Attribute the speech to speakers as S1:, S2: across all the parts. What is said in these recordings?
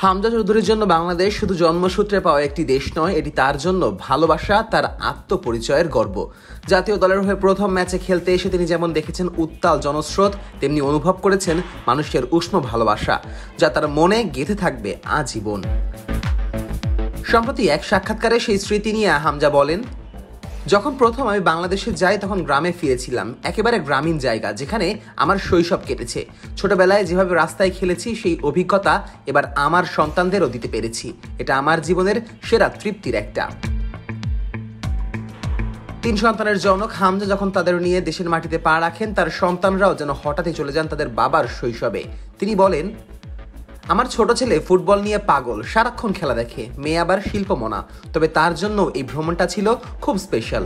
S1: হামজা চৌধুরীর জন্য বাংলাদেশ শুধু জন্মসূত্রে পাওয়া একটি দেশ নয়, এটি তার জন্য ভালোবাসা, তার আত্মপরিচয়ের গর্ব। জাতীয় দলের হয়ে প্রথম ম্যাচে খেলতে এসে তিনি যেমন দেখেছেন উত্তাল জনস্রোত, তেমনি অনুভব করেছেন মানুষের উষ্ণ ভালোবাসা, যা তার মনে গেঁথে থাকবে আজীবন। সম্প্রতি এক সাক্ষাৎকারে সেই স্মৃতি নিয়ে হামজা বলেন, যখন প্রথম আমি বাংলাদেশে যাই তখন গ্রামে ফিরেছিলাম, একেবারে গ্রামীণ জায়গা যেখানে আমার শৈশব কেটেছে। ছোটবেলায় যেভাবে রাস্তায় খেলেছি সেই অভিজ্ঞতা এবার আমার সন্তানদেরও দিতে পেরেছি। এটা আমার জীবনের সেরা তৃপ্তির একটা। 3 সন্তানের জনক হামজা যখন তাদের নিয়ে দেশের মাটিতে পা রাখেন, তার সন্তানরাও যেন হঠাৎই চলে যান তাদের বাবার শৈশবে। তিনি বলেন, আমার ছোট ছেলে ফুটবল নিয়ে পাগল, সারাক্ষণ খেলা দেখে, মেয়ে আবার শিল্পমনা, তবে তার জন্য এই ভ্রমণটা ছিল খুব স্পেশাল।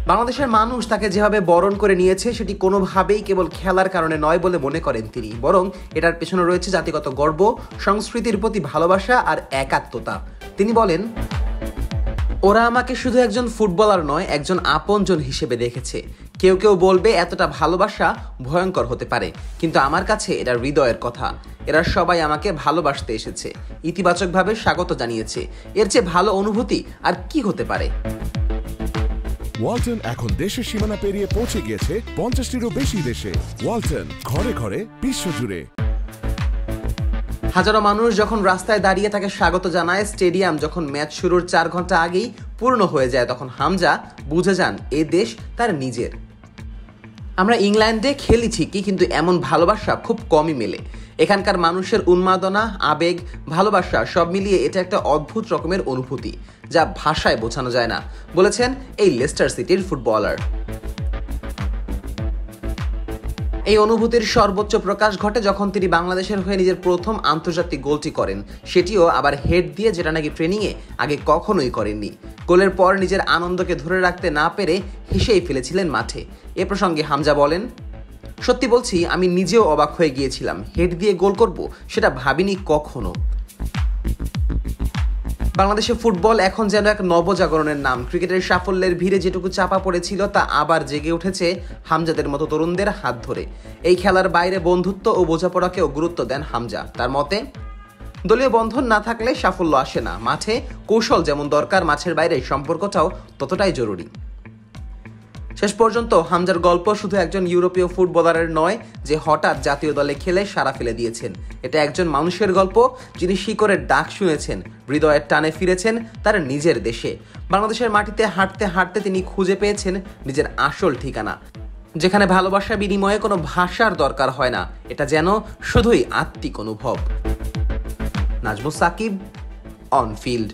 S1: বাংলাদেশের মানুষ তাকে যেভাবে বরণ করে নিয়েছে সেটি কোনোভাবেই কেবল খেলার কারণে নয় বলে মনে করেন তিনি, বরং এটার পেছনে রয়েছে জাতিগত গর্ব, সংস্কৃতির প্রতি ভালোবাসা আর একাত্মতা। তিনি বলেন, ওরা আমাকে শুধু একজন ফুটবলার নয়, একজন আপনজন হিসেবে দেখেছে। কেউ কেউ বলবে এতটা ভালোবাসা ভয়ঙ্কর হতে পারে, কিন্তু আমার কাছে এটা হৃদয়ের কথা। এরা সবাই আমাকে ভালোবাসতে এসেছে, ইতিবাচকভাবে স্বাগত জানিয়েছে। এর চেয়ে ভালো অনুভূতি আর কি হতে পারে?
S2: ওয়ালটন এখন দেশের সীমানা পেরিয়ে পৌঁছে গিয়েছে 50টিরও বেশি দেশে। ওয়ালটন, ঘরে ঘরে, বিশ্বজুড়ে।
S1: হাজারো মানুষ যখন রাস্তায় দাঁড়িয়ে তাকে স্বাগত জানায়, স্টেডিয়াম যখন ম্যাচ শুরুর 4 ঘন্টা আগেই পূর্ণ হয়ে যায়, তখন হামজা বুঝে যান এ দেশ তার নিজের। আমরা ইংল্যান্ডে খেলি ঠিকই, কিন্তু এমন ভালোবাসা খুব কমই মেলে। এখানকার মানুষের উন্মাদনা, আবেগ, ভালোবাসা সব মিলিয়ে এটা একটা অদ্ভুত রকমের অনুভূতি, যা ভাষায় বোঝানো যায় না, বলেছেন এই লেস্টার সিটির ফুটবলার। এই অনুভূতির সর্বোচ্চ প্রকাশ ঘটে যখন তিনি বাংলাদেশের হয়ে নিজের প্রথম আন্তর্জাতিক গোলটি করেন, সেটিও আবার হেড দিয়ে, যেটা নাকি ট্রেনিংয়ে আগে কখনোই করেননি। গোলের পর নিজের আনন্দকে ধরে রাখতে না পেরে হেসেই ফেলেছিলেন মাঠে। এ প্রসঙ্গে হামজা বলেন, সত্যি বলছি, আমি নিজেও অবাক হয়ে গিয়েছিলাম। হেড দিয়ে গোল করব সেটা ভাবিনি কখনো। বাংলাদেশে ফুটবল এখন যেন এক নবজাগরণের নাম। ক্রিকেটের সাফল্যের ভিড়ে যেটুকু চাপা পড়েছিল তা আবার জেগে উঠেছে হামজাদের মতো তরুণদের হাত ধরে। এই খেলার বাইরে বন্ধুত্ব ও বোঝাপড়াকেও গুরুত্ব দেন হামজা। তার মতে, দলীয় বন্ধন না থাকলে সাফল্য আসে না। মাঠে কৌশল যেমন দরকার, মাঠের বাইরে সম্পর্কটাও ততটাই জরুরি। শেষ পর্যন্ত হামজার গল্প শুধু একজন ইউরোপীয় ফুটবলারের নয় যে হঠাৎ জাতীয় দলে খেলে সাড়া ফেলে দিয়েছেন। এটা একজন মানুষের গল্প, যিনি শিকড়ের ডাক শুনেছেন, হৃদয়ের টানে ফিরেছেন তার নিজের দেশে। বাংলাদেশের মাটিতে হাঁটতে হাঁটতে তিনি খুঁজে পেয়েছেন নিজের আসল ঠিকানা, যেখানে ভালোবাসা বিনিময়ে কোনো ভাষার দরকার হয় না। এটা যেন শুধুই আত্মিক অনুভব। Nazmus Sakib, on field.